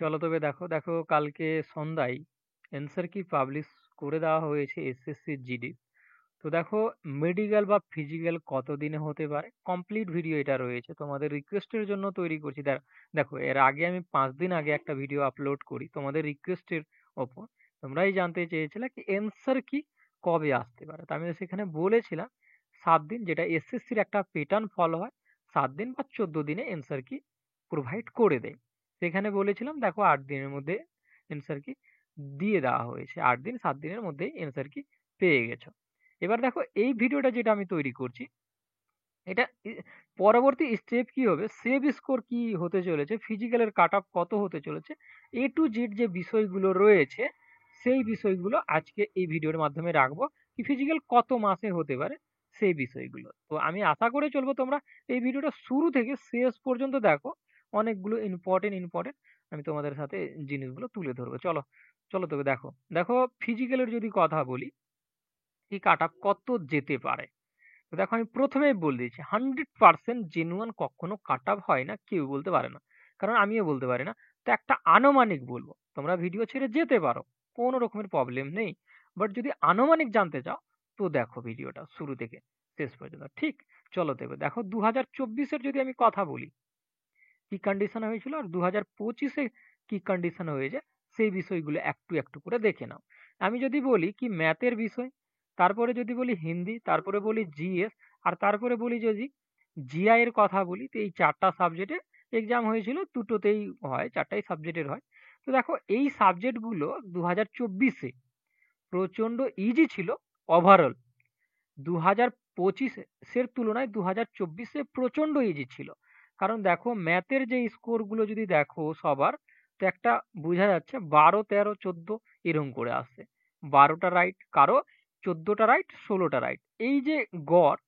চলো তবে দেখো দেখো কালকে সন্ধ্যায় অ্যান্সার কি পাবলিশ করে দেওয়া হয়েছে এসএসসি জিডি। তো দেখো মেডিকেল বা ফিজিক্যাল কতদিনে হতে পারে, কমপ্লিট ভিডিও এটা রয়েছে, তোমাদের রিকোয়েস্টের জন্য তৈরি করছি। দেখো এর আগে আমি 5 দিন আগে একটা ভিডিও আপলোড করি তোমাদের রিকোয়েস্টের ওপর। তোমরাই জানতে চেয়েছিলে কি অ্যান্সার কি কবে আসতে পারে, তো আমি সেখানে বলেছিলাম 7 দিন, যেটা এসএসসির একটা প্যাটার্ন ফলো হয়, 7 দিন বা 14 দিনে অ্যান্সার কি প্রোভাইড করে দেয়। সেখানে বলেছিলাম দেখো 8 দিনের মধ্যে অ্যান্সার কি দিয়ে দেওয়া হয়েছে, 8 দিন 7 দিনের মধ্যেই অ্যান্সার কি পেয়ে গেছো। এবার দেখো এই ভিডিওটা যেটা আমি তৈরি করছি, এটা পরবর্তী স্টেপ কি হবে, সেভ স্কোর কি হতে চলেছে, ফিজিক্যালের কাট অফ কত হতে চলেছে, এ টু জেড যে বিষয়গুলো রয়েছে সেই বিষয়গুলো আজকে এই ভিডিওর মাধ্যমে রাখবো। কি ফিজিক্যাল কত মাসে হতে পারে সেই বিষয়গুলো, তো আমি আশা করে চলবো তোমরা এই ভিডিওটা শুরু থেকে শেষ পর্যন্ত দেখো। অনেকগুলো ইম্পর্টেন্ট আমি তোমাদের সাথে জিনিসগুলো তুলে ধরবো। চলো চলো তবে দেখো দেখো ফিজিক্যালের যদি কথা বলি, কি কাট অফ কত যেতে পারে। তো দেখো আমি প্রথমেই বলে দিয়েছি 100% জেনুয়ান কখনো কাট অফ হয় না, কেউ বলতে পারে না, কারণ আমিও বলতে পারি না। তো একটা আনুমানিক বলবো, তোমরা ভিডিও ছেড়ে যেতে পারো, কোনো রকমের প্রবলেম নেই। বাট যদি আনুমানিক জানতে চাও তো দেখো ভিডিওটা শুরু থেকে শেষ পর্যন্ত। ঠিক, চলো দেখো দেখো 2024-এর যদি আমি কথা বলি কি কন্ডিশন হয়েছিল, আর 2025-এ কি কন্ডিশন হয়েছে, সেই বিষয়গুলো একটু একটু করে দেখে নাও। আমি যদি বলি কি ম্যাথের বিষয়, তারপরে যদি বলি হিন্দি, তারপরে বলি জিএস, আর তারপরে বলি যদি জিআই এর কথা বলি, তো এই 4টা সাবজেক্টে এক্সাম হয়েছিল, দুটোতেই হয়, 4টাই সাবজেক্টের হয়। তো দেখো এই সাবজেক্টগুলো 2024-এ প্রচন্ড ইজি ছিল ওভারঅল, 2025-এর তুলনায় 2024-এ প্রচন্ড ইজি ছিল। কারণ দেখো ম্যাথের যে স্কোরগুলো যদি দেখো সবার, তো একটা বোঝা যাচ্ছে 12, 13, 14 এরকম করে আসছে। 12টা রাইট কারো, 14টা রাইট, 16টা রাইট, এই যে গড়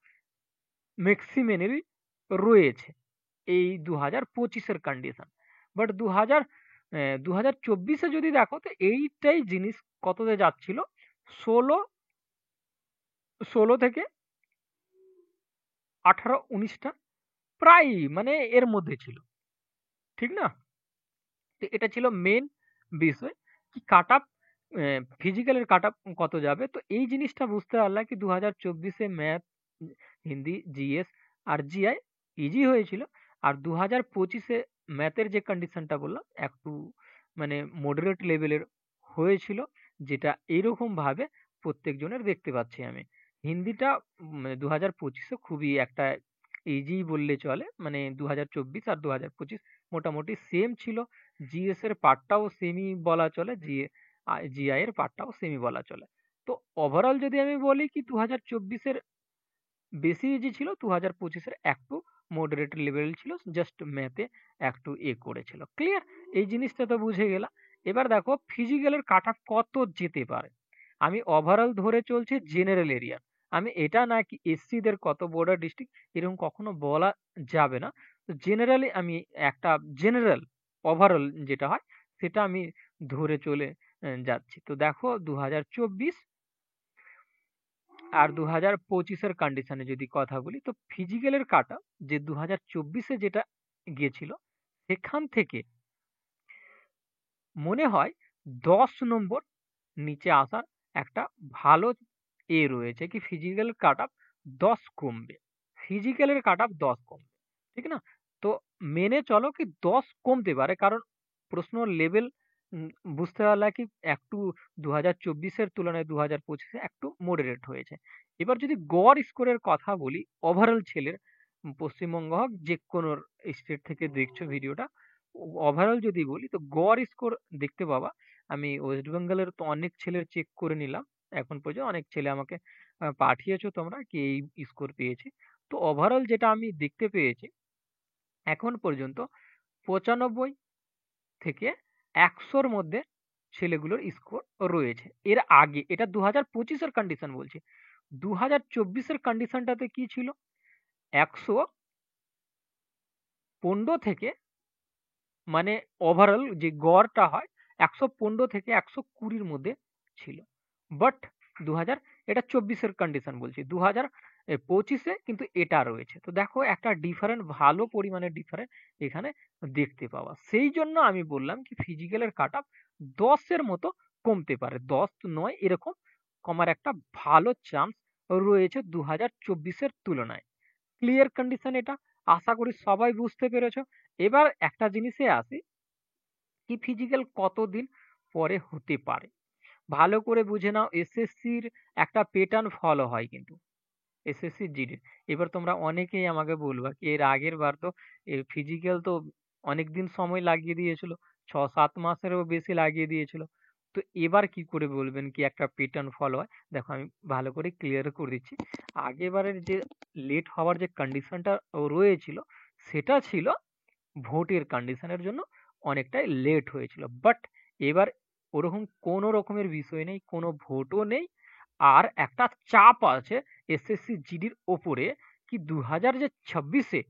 ম্যাক্সিমেরই রয়েছে এই 2025-এর কন্ডিশন। বাট 2024-এ যদি দেখো তো এইটাই জিনিস কততে যাচ্ছিল, 16 16 থেকে 18, 19টা, প্রায় মানে এর মধ্যে ছিল, ঠিক না? তো এটা ছিল মেন বিষয়, কি কাট আপ ফিজিক্যালের কাট আপ কত যাবে। তো এই জিনিসটা বুঝতে পারলাম কি 2024-এ ম্যাথ, হিন্দি, জিএস আর জিআই ইজি হয়েছিল। আর 2025-এ ম্যাথের যে কন্ডিশনটা বললাম একটু মানে মডারেট লেভেলের হয়েছিল, যেটা এইরকম ভাবে প্রত্যেকজনের দেখতে পাচ্ছি আমি। হিন্দিটা 2025-এ খুবই একটা ইজি বললে চলে, মানে 2024 আর 2025 মোটামুটি সেম ছিল। জিএস এর পার্টটাও সেমই বলা চলে, জিআই এর পার্টটাও সেমই বলা চলে। তো ওভারঅল যদি আমি বলি কি 2024-এর বেশি ইজি ছিল, 2025-এর একটু মডারেট লেভেল ছিল, জাস্ট ম্যাথে একটু করেছিল। ক্লিয়ার, এই জিনিসটা তো বুঝে গেলাম। এবার দেখো ফিজিক্যালের কাট অফ কত যেতে পারে, আমি ওভারঅল ধরে চলছি জেনারেল এরিয়া। আমি এটা না কি এসসিদের কত বর্ডার ডিস্ট্রিক্ট এরকম কখনো বলা যাবে না। তো জেনারেলি আমি একটা জেনারেল ওভারঅল যেটা হয় সেটা আমি ধরে চলে যাচ্ছি। তো দেখো 2024 আর 2025-এর কন্ডিশনে যদি কথা বলি, তো ফিজিক্যালের কাটা যে 2024-এ যেটা গিয়েছিল, সেখান থেকে মনে হয় 10 নম্বর নিচে আসার একটা ভালো রয়েছে, কি ফিজিক্যাল কাট আপ 10 কমবে, ফিজিক্যালের কাট আপ 10 কমবে, ঠিক না? তো মেনে চলো কি 10 কমতে পারে, কারণ প্রশ্ন লেভেল বুঝতে পারলা কি একটু 2024-এর তুলনায় 2025-এ একটু মডারেট হয়েছে। এবার যদি গড় স্কোরের কথা বলি, ওভারঅল ছেলের, পশ্চিমবঙ্গ হোক যে কোনো স্টেট থেকে দেখছো ভিডিওটা, ওভারঅল যদি বলি তো গড় স্কোর দেখতে পাবা। আমি ওয়েস্ট বেঙ্গলের তো অনেক ছেলের চেক করে নিলাম, এখন পর্যন্ত অনেক ছেলে আমাকে পাঠিয়েছো তোমরা কি এই স্কোর পেয়েছি। তো ওভারঅল যেটা আমি দেখতে পেয়েছি এখন পর্যন্ত 95 থেকে 100-র মধ্যে ছেলেগুলোর স্কোর রয়েছে। এর আগে এটা 2025-এর কন্ডিশন বলছি, 2024-এর কন্ডিশনটাতে কি ছিল, 115 থেকে, মানে ওভারঅল যে গড়টা হয় 115 থেকে 120-র মধ্যে ছিল। বাট 2000, এটা 24-এর কন্ডিশন বলছি, 25-এ কিন্তু এটা রয়েছে। তো দেখো একটা ডিফারেন্ট, ভালো পরিমাণের ডিফারেন্ট এখানে দেখতে পাওয়া। সেই জন্য আমি বললাম কি ফিজিক্যালের কাট অফ 10 এর মতো কমতে পারে। 10 9 এরকম কমার একটা ভালো চান্স রয়েছে 2024 এর তুলনায়। ক্লিয়ার কন্ডিশন এটা? আশা করি সবাই বুঝতে পেরেছো। এবার একটা জিনিসে আসি, কি ফিজিক্যাল কতদিন পরে হতে পারে? ভালো করে বুঝে নাও, এসএসসির একটা প্যাটার্ন ফলো হয় কিন্তু। এসএসসি জিডির। এবার তোমরা অনেকেই আমাকে বলবা কি এর আগের বার তো ফিজিক্যাল তো অনেকদিন সময় লাগিয়ে দিয়েছিল, 6-7 মাসেরও বেশি লাগিয়ে দিয়েছিল। তো এবার কি করে বলবেন কি একটা প্যাটার্ন ফলো হয়? দেখো আমি ভালো করে ক্লিয়ার করে দিচ্ছি। আগেরবারের যে লেট হওয়ার যে কন্ডিশনটা রয়েছিল, সেটা ছিল ভোটের কন্ডিশনের জন্য অনেকটাই লেট হয়েছিল। বাট এবার ওরকম কোনো রকমের বিষয় নেই, কোনো ভোটও নেই। আর একটা চাপ আছে এসএসসি জিডির ওপরে, কি 2026-এ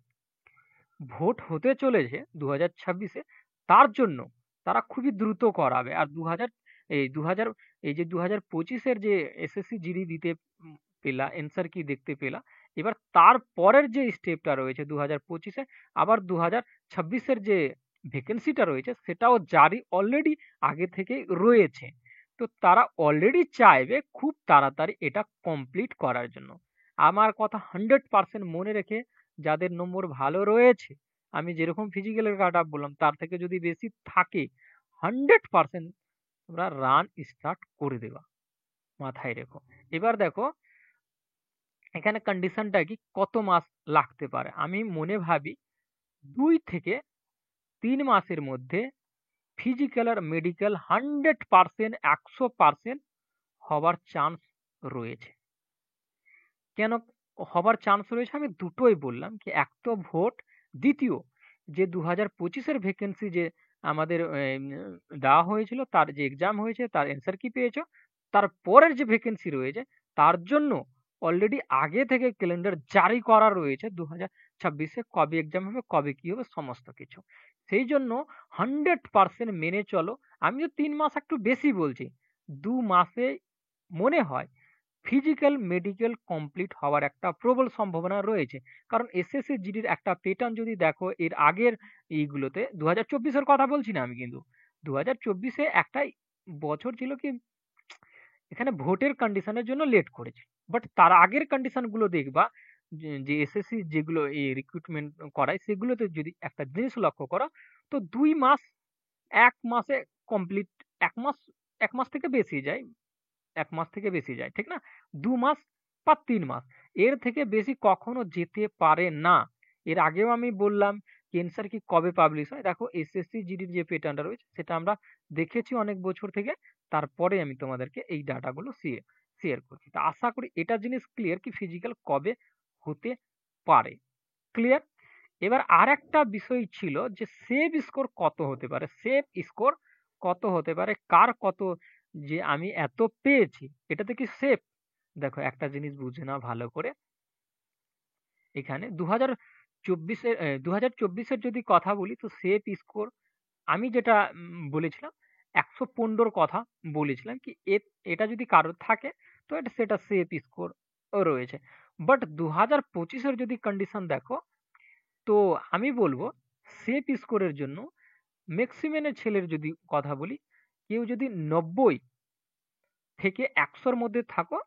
ভোট হতে চলেছে, 2026-এ, তার জন্য তারা খুবই দ্রুত করাবে। আর 2000 এই 2000 এই যে 2025-এর যে এসএসসি জিডি দিতে পেলা, অ্যান্সার কি দেখতে পেলা, এবার তার পরের যে স্টেপটা রয়েছে 2025-এ, আবার 2026-এর যে ভ্যাকেন্সিটা রয়েছে সেটাও জারি অলরেডি আগে থেকেই রয়েছে। তো তারা অলরেডি চাইবে খুব তাড়াতাড়ি এটা কমপ্লিট করার জন্য। আমার কথা 100% মনে রেখে, যাদের নম্বর ভালো রয়েছে, আমি যেরকম ফিজিক্যালের কাট অফ বললাম তার থেকে যদি বেশি থাকে, 100% তোমরা রান স্টার্ট করে দেবা, মাথায় রেখো। এবার দেখো এখানে কন্ডিশনটা কি, কত মাস লাগতে পারে? আমি মনে ভাবি 2 থেকে 3 মাসের মধ্যে ফিজিক্যাল আর মেডিকেল 100% হবার চান্স রয়েছে। কেন হবার চান্স রয়েছে? আমি দুটোই বললাম, কি এক তো ভোট, দ্বিতীয় যে 2025-এর ভ্যাকেন্সি যে আমাদের দেওয়া হয়েছিল, তার যে এক্সাম হয়েছে তার অ্যান্সার কি পেয়েছো, তার পরের যে ভ্যাকেন্সি রয়েছে তার জন্য অলরেডি আগে থেকে ক্যালেন্ডার জারি করা রয়েছে 2026-এ, কবে এক্সাম হবে, কবে কি হবে, সমস্ত কিছু। সেই জন্য 100% মেনে চলো। আমি তো 3 মাস একটু বেশি বলছি, 2 মাসে মনে হয় ফিজিক্যাল মেডিকেল কমপ্লিট হওয়ার একটা প্রবল সম্ভাবনা রয়েছে। কারণ এসএসসি জিডির একটা প্যাটার্ন যদি দেখো, এর আগের এইগুলোতে 2024-এর কথা বলছি না আমি, কিন্তু 2024-এ একটা বছর ছিল কি এখানে ভোটের কন্ডিশনের জন্য লেট করেছে। বাট তার আগের কন্ডিশন গুলো দেখবা, যে এসএসসি যেগুলো এই রিক্রুটমেন্ট করায় সেগুলোতে যদি একটা জিনিস লক্ষ্য করো, তো 2 মাস, 1 মাসে কমপ্লিট, 1 মাস, 1 মাস থেকে বেশি যায়, 1 মাস থেকে বেশি যায়, ঠিক না? 2 মাস বা 3 মাস, এর থেকে বেশি কখনো যেতে পারে না। এর আগেও আমি বললাম ক্যান্সার কি কবে পাবলিশ হয়। দেখো এসএসসি জিডির যে পেটার্নটা রয়েছে সেটা আমরা দেখেছি অনেক বছর থেকে, তারপরে আমি তোমাদেরকে এই ডাটাগুলো শেয়ার করছি। তো আশা করি এটা জিনিস ক্লিয়ার কি ফিজিক্যাল কবে হতে পারে। ক্লিয়ার? এবার আর একটা বিষয় ছিল যে সেভ স্কোর কত হতে পারে, সেভ স্কোর কত হতে পারে, কার কত, যে আমি এত পেয়েছি এটাতে কি সেভ? দেখো একটা জিনিস বুঝে নাও ভালো করে। এখানে 2024-এর যদি কথা বলি, তো সেভ স্কোর আমি যেটা বলেছিলাম 115 কথা বলেছিলাম, কি এটা যদি কারোর থাকে তো সেটা সেভ স্কোর রয়েছে। বাট 2025-এর যদি কন্ডিশন দেখো, তো আমি বলবো সেফ স্কোরের জন্য ম্যাক্সিমামের ছেলের যদি কথা বলি, কেউ যদি 90 থেকে 100-র মধ্যে থাকো,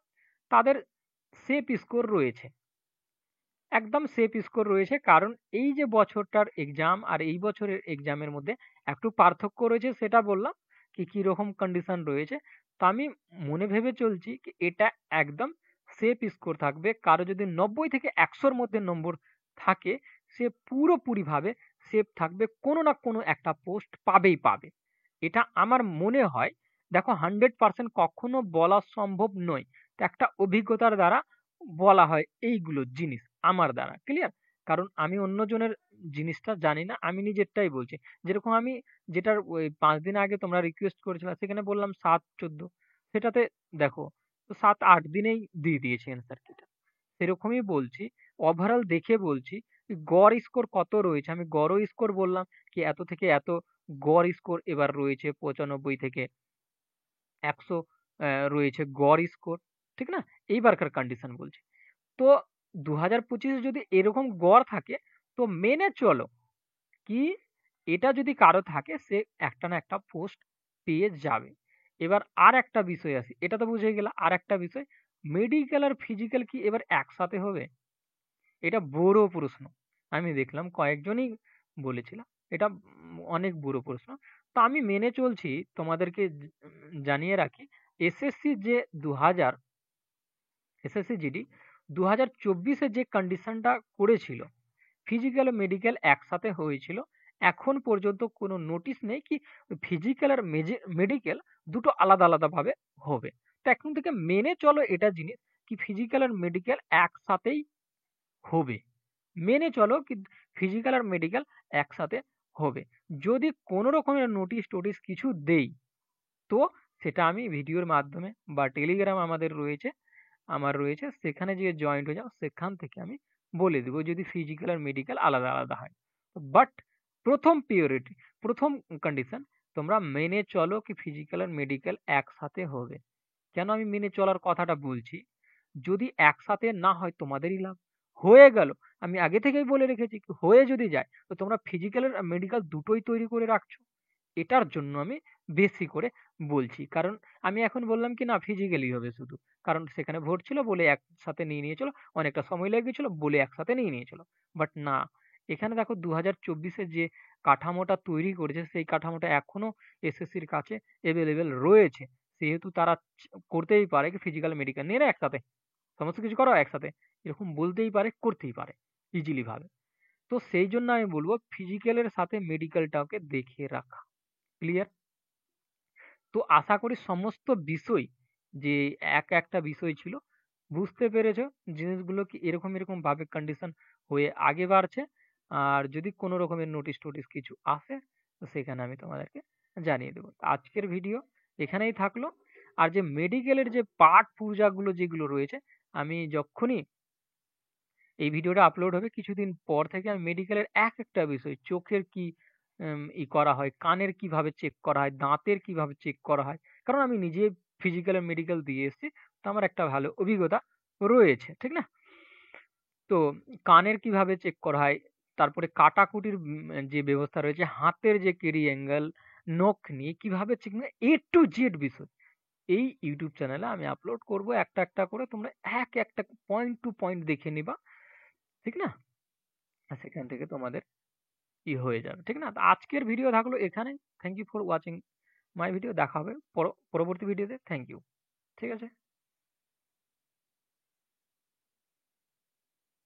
তাদের সেফ স্কোর রয়েছে, একদম সেফ স্কোর রয়েছে। কারণ এই যে বছরটার এক্সাম আর এই বছরের এক্সামের মধ্যে একটু পার্থক্য রয়েছে, সেটা বললাম কি কি রকম কন্ডিশন রয়েছে। তো আমি মনে ভেবে চলছি কি এটা একদম সেফ স্কোর থাকবে। কারো যদি 90 থেকে 100-র মধ্যে নম্বর থাকে, সে পুরোপুরিভাবে সেফ থাকবে, কোনো না কোনো একটা পোস্ট পাবেই পাবে, এটা আমার মনে হয়। দেখো 100% কখনো বলা সম্ভব নয়, তো একটা অভিজ্ঞতার দ্বারা বলা হয় এইগুলো জিনিস আমার দ্বারা। ক্লিয়ার? কারণ আমি অন্যজনের জিনিসটা জানি না, আমি নিজেরটাই বলছি। যেরকম আমি যেটার ওই 5 দিন আগে তোমরা রিকোয়েস্ট করেছিল সেখানে বললাম 7-14, সেটাতে দেখো তো 7-8 দিনেই দিয়ে দিয়েছি অ্যান্সার কিটা। সেরকমই বলছি, ওভারঅল দেখে বলছি গড় স্কোর কত রয়েছে। আমি গড় স্কোর বললাম কি এত থেকে এত গড় স্কোর এবার রয়েছে, 95 থেকে 100 রয়েছে গড় স্কোর, ঠিক না? এইবারকার কন্ডিশন বলছি। তো 2025 যদি এরকম গড় থাকে তো মেনে চলো কি এটা যদি কারো থাকে সে একটা না একটা পোস্ট পেয়ে যাবে। এবার আর একটা বিষয় আছে, এটা তো বুঝে গেলা। আর একটা বিষয়, মেডিকেল আর ফিজিক্যাল কি এবার একসাথে হবে? এটা বড় প্রশ্ন। আমি দেখলাম কয়েকজনই বলেছিল এটা অনেক বড় প্রশ্ন। তো আমি মেনে চলছি, তোমাদেরকে জানিয়ে রাখি, এসএসসি যে 2000 এসএসসি জিডি 2024 যে কন্ডিশনটা করেছিল ফিজিক্যাল ও মেডিকেল একসাথে হয়েছিল, এখন পর্যন্ত কোনো নোটিশ নেই কি ফিজিক্যাল আর মেডিকেল দুটো আলাদা আলাদা ভাবে হবে। তো এখন থেকে মেনে চলো এটা জিনিস কি ফিজিক্যাল আর মেডিকেল একসাথেই হবে। মেনে চলো কি ফিজিক্যাল আর মেডিকেল একসাথে হবে। যদি কোনো রকমের নোটিশ টোটিশ কিছু দেই তো সেটা আমি ভিডিওর মাধ্যমে বা টেলিগ্রাম আমাদের রয়েছে, আমার রয়েছে, সেখানে যে জয়েন্ট হয়ে যাও সেখান থেকে আমি বলে দেবো যদি ফিজিক্যাল আর মেডিকেল আলাদা আলাদা হয়। বাট প্রথম প্রিয়োরিটি, প্রথম কন্ডিশন, তোমরা মেনে চলো কি ফিজিক্যাল আর মেডিকেল একসাথে হবে। কেন আমি মেনে চলার কথাটা বলছি, যদি একসাথে না হয় তোমাদেরই লাভ। হয়ে গেল, আমি আগে থেকেই বলে রেখেছি হয়ে যদি যায় তো তোমরা ফিজিক্যাল আর মেডিকেল দুটোই তৈরি করে রাখছো। এটার জন্য আমি বেশি করে বলছি, কারণ আমি এখন বললাম কি না ফিজিক্যালি হবে শুধু, কারণ সেখানে ভোট ছিল বলে একসাথে নিয়ে নিয়েছিল, অনেকটা সময় লেগে গেছিল বলে একসাথে নিয়ে নিয়েছিল। বাট না, এখানে দেখো 2024 যে কাঠামোটা তৈরি করেছে সেই কাঠামোটা এখনো এসএসসির কাছে এভেলেবেল রয়েছে। সেহেতু তারা করতেই পারে কি ফিজিক্যাল মেডিকেল নিয়ে না একসাথে সমস্ত কিছু করো একসাথে, এরকম বলতেই পারে, করতেই পারে ইজিলি ভাবে। তো সেই জন্য আমি বলবো ফিজিক্যালের সাথে মেডিকেলটাকে দেখে রাখা। ক্লিয়ার? তো আশা করি সমস্ত বিষয় যে একটা বিষয় ছিল বুঝতে পেরেছো, জিনিসগুলো কি এরকম এরকম ভাবে কন্ডিশন হয়ে আগে বাড়ছে। আর যদি কোনো রকমের নোটিশ টোটিস কিছু আসে তো সেখানে আমি তোমাদেরকে জানিয়ে দেবো। আজকের ভিডিও এখানেই থাকলো। আর যে মেডিকেলের যে পাঠ পূজাগুলো যেগুলো রয়েছে, আমি যখনই এই ভিডিওটা আপলোড হবে কিছুদিন পর থেকে আমি মেডিকেলের একটা বিষয়, চোখের কি করা হয়, কানের কিভাবে চেক করা হয়, দাঁতের কিভাবে চেক করা হয়, কারণ আমি নিজে ফিজিক্যাল আর মেডিকেল দিয়ে এসেছি, তো আমার একটা ভালো অভিজ্ঞতা রয়েছে, ঠিক না? তো কানের কিভাবে চেক করা হয়, তারপরে কাটাকুটির যে ব্যবস্থা রয়েছে, হাতের যে কেরি অ্যাঙ্গেল, নখ নিয়ে কিভাবে চেক, এ টু জেড বিষয় এই ইউটিউব চ্যানেলে আমি আপলোড করব একটা একটা করে, তোমরা একটা পয়েন্ট টু পয়েন্ট দেখে নিবা, ঠিক না? আর সেখান থেকে তোমাদের হয়ে যাবে, ঠিক না? তো আজকের ভিডিও থাকলো এখানেই। Thank you for watching my video. দেখা হবে পরবর্তী ভিডিওতে। Thank you. ঠিক আছে?